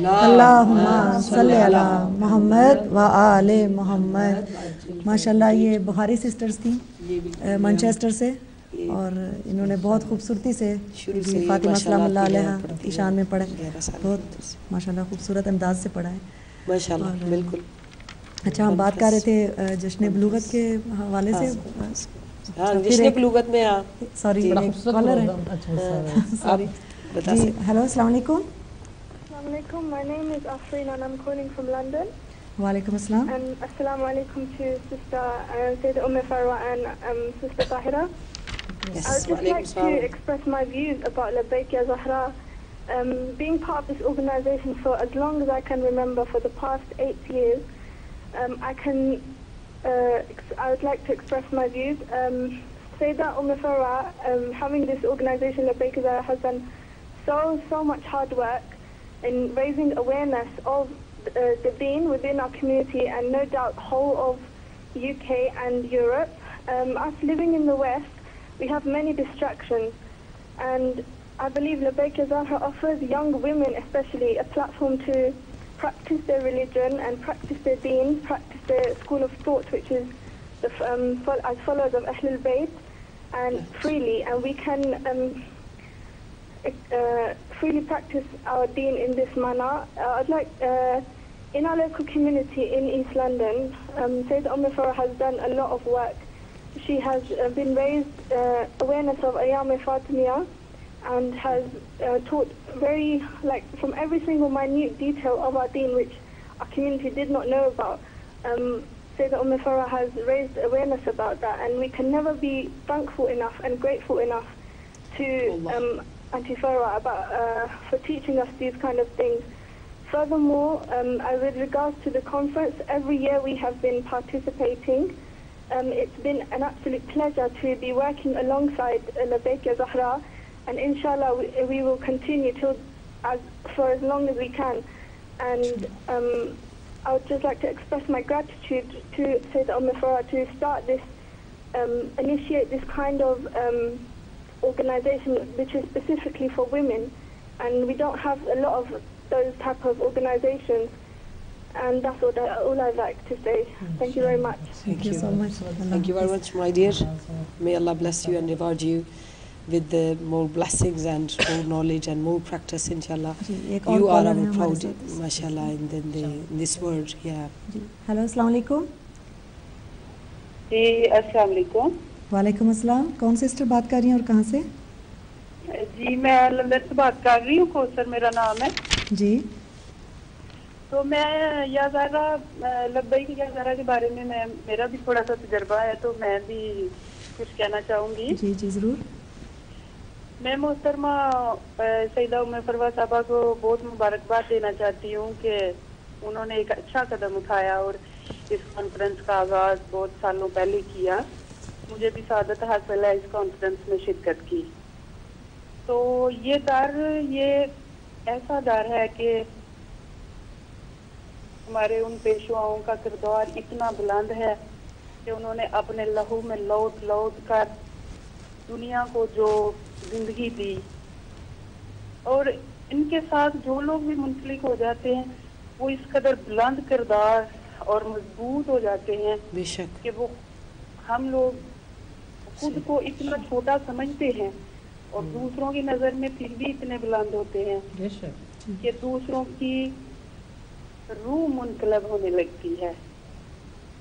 اللہم صلی علی محمد و آل محمد. ماشاءاللہ یہ بخاری سسٹرز تھیں مانچسٹر سے، اور انہوں نے بہت خوبصورتی سے فاطمہ سلام اللہ علیہ کی شان میں پڑھا ہے، بہت ماشاءاللہ خوبصورت انداز سے پڑھا ہے ماشاءاللہ. بالکل. اچھا، ہم بات کر رہے تھے جشن بلوغت کے حوالے سے. ہاں، جشن بلوغت میں سوری کالر ہے، سوری جی. ہیلو، السلام علیکم. Assalamu alaikum. My name is Afreen and I'm calling from London. وعلیکم السلام. And assalamu alaikum to Sister Sayyidah Farwa and Sister Tahira. Yes. I would just like to express my views about Labbaik Ya Zahra. Being part of this organization for as long as I can remember, for the past 8 years, I would like to express my views. Sayyidah Farwa, having this organization Labbaik Ya Zahra, has done so much hard work in raising awareness of the deen within our community, and no doubt whole of UK and Europe. Us living in the West, we have many distractions, and I believe Labbaik Ya Zahra offers young women especially a platform to practice their religion and practice their deen, practice their school of thought, which is as followers of Ahlul Bayt, and freely, and we can freely practice our deen in this manner. I'd like, in our local community in East London, Sayyidah Farwa has done a lot of work. She has been raised awareness of Ayyam Fatimiyah, and has taught from every single minute detail of our deen, which our community did not know about. Sayyidah Farwa has raised awareness about that, and we can never be thankful enough and grateful enough to Auntie Farwa for teaching us these kind of things. Furthermore, with regards to the conference, every year we have been participating. It's been an absolute pleasure to be working alongside Labbaik Ya Zahra, and inshallah we will continue for as long as we can. And I would just like to express my gratitude to Sayyidah Farwa to start this, initiate this kind of organization which is specifically for women, and we don't have a lot of those type of organizations, and that's all I'd like to say. Thank you very much. Thank you so much. Thank you very much, my dear. May Allah bless you and reward you with more blessings and more knowledge and more practice, inshallah. You are our proud, mashallah, in this world. Yeah. Hello, assalamu alaikum. جی السلام علیکم. وعلیکم السلام. کون sister بات کر رہی ہیں اور کہاں سے؟ جی میں لندن سے بات کر رہی ہوں، کوثر میرا نام ہے. جی. تو میں یا زہرا لبیک یا زہرا کے بارے میں میرا بھی تھوڑا سا تجربہ ہے، تو میں بھی کچھ کہنا چاہوں گی. جی جی ضرور. میں محترمہ سیدہ فروا صاحبہ کو بہت مبارکباد دینا چاہتی ہوں کہ انہوں نے ایک اچھا قدم اٹھایا اور اس کانفرنس کا آغاز بہت سالوں پہلے کیا. مجھے بھی سعادت حاصل ہے اس کانفرنس میں شرکت کی. تو یہ ایسا ڈر ہے کہ ہمارے ان پیشواؤں کا کردار اتنا بلند ہے کہ انہوں نے اپنے لہو میں لوٹ کر دنیا کو جو زندگی دی، اور ان کے ساتھ جو لوگ بھی منسلک ہو جاتے ہیں وہ اس قدر بلند کردار اور مضبوط ہو جاتے ہیں بے شک کہ وہ ہم لوگ خود کو اتنا چھوٹا سمجھتے ہیں اور دوسروں کی نظر میں پھر بھی اتنے بلند ہوتے ہیں کہ دوسروں کی روح منقلب ہونے لگتی ہے.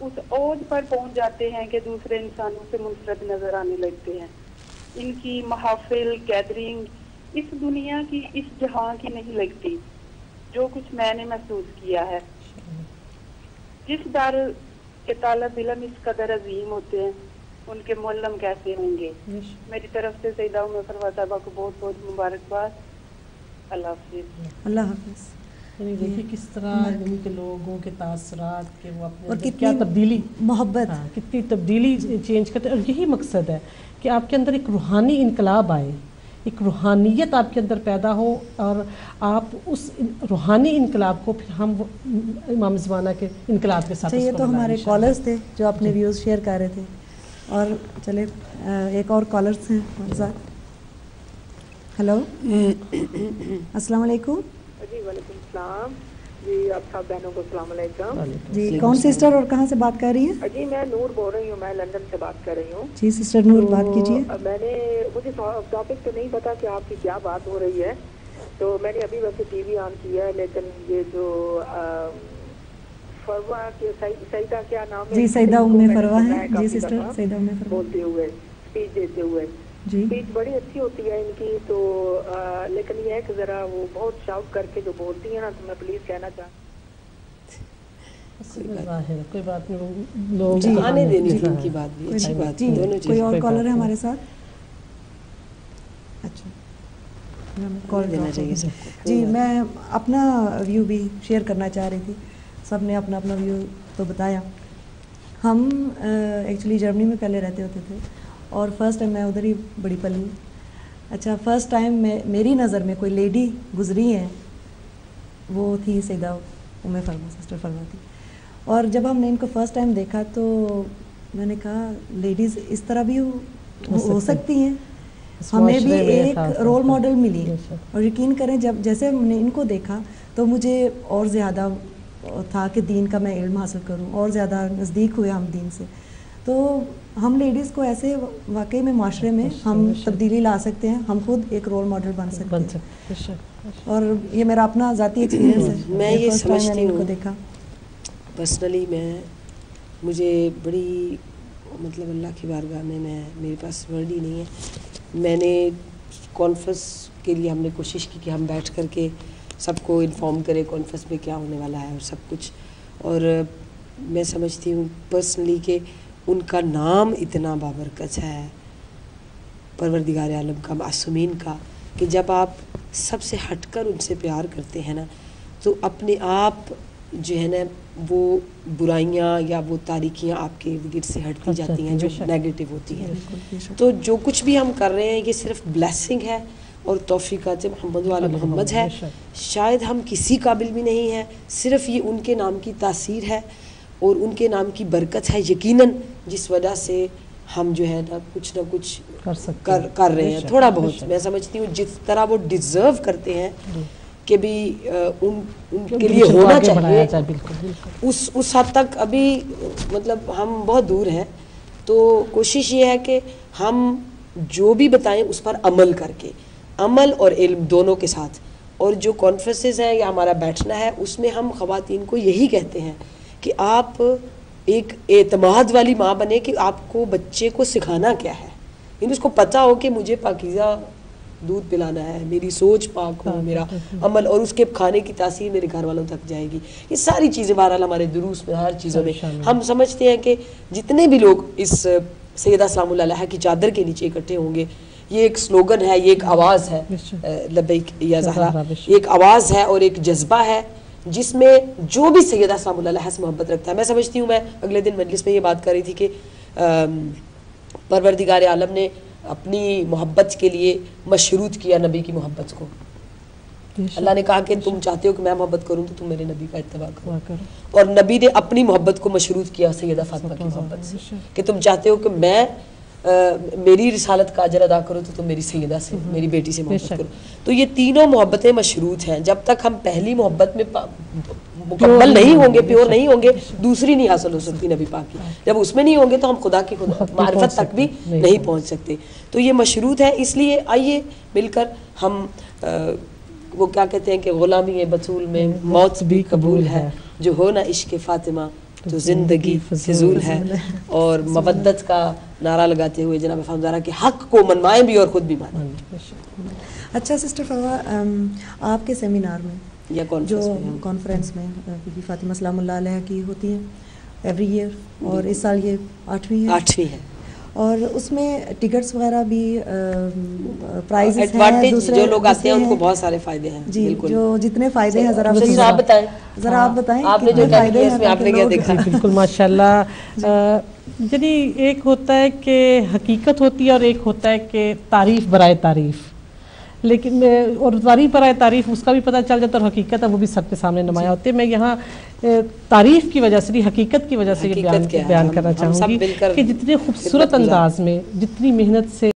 اس اوج پر پہنچ جاتے ہیں کہ دوسرے انسانوں سے منفرد نظر آنے لگتے ہیں. ان کی محافل گیدرنگ اس دنیا کی اس جہاں کی نہیں لگتی جو کچھ میں نے محسوس کیا ہے. جس دار کے طالب علم اس قدر عظیم ہوتے ہیں ان کے معلم کیسے ہوں گے. میری طرف سے سیدہ فروا صاحبہ کو بہت بہت مبارکباد. اللہ حافظ. اللہ حافظ. یعنی دیکھیے کس طرح یعنی کہ لوگوں کے تاثرات کے وہ اپنے کیا تبدیلی محبت کتنی تبدیلی چینج کرتے ہیں. اور یہی مقصد ہے کہ آپ کے اندر ایک روحانی انقلاب آئے، ایک روحانیت آپ کے اندر پیدا ہو، اور آپ اس روحانی انقلاب کو پھر ہم امام زمانہ کے انقلاب کے ساتھ. یہ تو ہمارے کالرز تھے جو اپنے ویوز شیئر کر رہے تھے. اور چلے ایک اور کالرز ہیں ہمارے ساتھ. ہلو السلام علیکم. जी वालेकुम सलाम जी, आप सब बहनों को सलाम अलैकुम जी। कौन सिस्टर और कहाँ से बात कर रही हैं? जी मैं नूर बोल रही हूँ, मैं लंदन से बात कर रही हूँ। जी सिस्टर नूर, बात कीजिए। मुझे टॉपिक तो नहीं पता कि आपकी क्या बात हो रही है, तो मैंने अभी वैसे टीवी ऑन किया है, लेकिन ये जो फरवा के सईदा क्या नाम है? जी सईदा उम्मे फरवा है जी सिस्टर, सईदा उम्मे फरवा बोलते हुए, स्पीच देते हुए जी। स्पीच बड़ी अच्छी होती है इनकी, तो लेकिन ये है कि जरा वो बहुत शाउट करके जो बोलती है ना, तो मैं प्लीज कहना चाहती कोई बात नहीं, लोग आने देनी थी उनकी बात भी, अच्छी बात जी। दोनों कोई और कोई कॉलर बात है नहीं। हमारे साथ? अच्छा, कॉल देना चाहिए सबको। जी। मैं अपना व्यू भी शेयर करना चाह रही थी, सब ने अपना अपना व्यू तो बताया। हम एक्चुअली जर्मनी में पहले रहते होते थे और फर्स्ट टाइम मैं उधर ही बड़ी पली हूँ। अच्छा, फर्स्ट टाइम मेरी नज़र में कोई लेडी गुजरी है वो थी सईदा उम्मे फरमा, सिस्टर फरमा थी। और जब हमने इनको फर्स्ट टाइम देखा तो मैंने कहा लेडीज़ इस तरह भी हो सकती हैं, हमें भी एक रोल मॉडल मिली। और यकीन करें जब जैसे हमने इनको देखा तो मुझे और ज़्यादा था कि दीन का मैं इल्म हासिल करूं, और ज़्यादा नज़दीक हुए हम दीन से। तो हम लेडीज़ को ऐसे वाकई में माशरे में हम तब्दीली ला सकते हैं, हम खुद एक रोल मॉडल बन सकते हैं। और ये मेरा अपना ज़ाती एक्सपीरियंस है। मैं ये समझती हूँ, देखा पर्सनली मुझे बड़ी मतलब अल्लाह की बारगाह में मेरे पास वर्ड ही नहीं है। मैंने कॉन्फ्रेंस के लिए हमने कोशिश की कि हम बैठ कर के सबको इन्फॉर्म करें कॉन्फ्रेंस में क्या होने वाला है और सब कुछ। और मैं समझती हूँ पर्सनली कि उनका नाम इतना बाबरकत है परवरदिगार आलम का, मासूमीन का, कि जब आप सबसे हटकर उनसे प्यार करते हैं ना, तो अपने आप जो है ना वो बुराइयां या वो तारीकियां आपके इर्द गिर्द से हटती जाती हैं जो नेगेटिव होती हैं। तो जो कुछ भी हम कर रहे हैं ये सिर्फ ब्लेसिंग है और तौफीकात मोहम्मद वाले मोहम्मद है। शायद हम किसी काबिल भी नहीं हैं, सिर्फ ये उनके नाम की तासीर है और उनके नाम की बरकत है यकीनन, जिस वजह से हम जो है ना कुछ कर रहे हैं थोड़ा बहुत। मैं समझती हूँ जिस तरह वो डिज़र्व करते हैं कि भी उनके लिए होना चाहिए, उस हद तक अभी मतलब हम बहुत दूर हैं। तो कोशिश ये है कि हम जो भी बताएं उस पर अमल करके, अमल और इल्म दोनों के साथ। और जो कॉन्फ्रेंसेस हैं या हमारा बैठना है उसमें हम ख़वातीन को यही कहते हैं कि आप एक एतमाद वाली माँ बने कि आपको बच्चे को सिखाना क्या है, यानी उसको पता हो कि मुझे पाकीज़ा दूध पिलाना है, मेरी सोच पाक हो, मेरा अमल, और उसके खाने की तासीर मेरे घर वालों तक जाएगी। ये सारी चीज़ें बहरहाल हमारे दुरूस में हर चीज़ों में हम समझते हैं कि जितने भी लोग इस सैयदा सलामुल्लाह अलैहा की चादर के नीचे इकट्ठे होंगे, ये एक स्लोगन है, ये एक आवाज़ है, लब्बैक या ज़हरा, एक आवाज़ है और एक जज्बा है जिसमें जो भी सैयदा सलामुल्लाह अलैहा से मोहब्बत रखता है। मैं समझती हूँ, मैं अगले दिन मजलिस में ये बात कर रही थी कि परवरदिगार आलम ने अपनी मोहब्बत के लिए मशरूत किया नबी की मोहब्बत को। अल्लाह ने कहा कि तुम चाहते हो कि मैं मोहब्बत करूं तो तुम मेरे नबी का इत्तबा करो, और नबी ने अपनी मोहब्बत को मशरूत किया सैयदा फातिमा की मोहब्बत से कि तुम चाहते हो कि मैं मेरी रिसालत का अजर अदा करो तो तुम मेरी सैयदा से, मेरी बेटी से मोहब्बत करो। तो ये तीनों मोहब्बतें मशरूत हैं। जब तक हम पहली मोहब्बत में मुकम्मल नहीं होंगे, प्योर नहीं होंगे, दूसरी नहीं हासिल हो सकती नबी पाक की। जब उसमें नहीं होंगे तो हम खुदा की मारिफत तक भी नहीं पहुंच सकते। तो ये मशरूत है। इसलिए आइए मिलकर हम वो क्या कहते हैं कि गुलामी बतूल में मौत भी कबूल है, जो हो ना इश्क फातिमा तो ज़िंदगी फिजूल है, और मवद्दत का नारा लगाते हुए जनाब फहमजारा के हक़ को मनवाएं भी और ख़ुद भी मानें। अच्छा सिस्टर फरवा, आपके सेमिनार में या जो कॉन्फ्रेंस में बीबी फातिमा सलामुल्लाह अलैहा की होती है एवरी ईयर, और इस साल ये 8वीं है, और उसमें टिकट्स वगैरह भी प्राइजेस हैं, दूसरे जो लोग आते हैं उनको बहुत सारे फायदे हैं जी, जो जितने फायदे हैं ज़रा आप बताएं आपने जो फायदे हैं इसमें आपने क्या देखा? बिल्कुल माशाल्लाह। यानी एक होता है कि हकीकत होती है और एक होता है कि तारीफ़ बराए तारीफ़, लेकिन और तारीफ़ बराए तारीफ़ उसका भी पता चल जाता है और हकीकत है वो भी सबके सामने नुमाया होती है। मैं यहाँ तारीफ़ की वजह से नहीं, हकीकत की वजह से ये बयान करना चाहूँगी कि जितने खूबसूरत अंदाज में, जितनी मेहनत से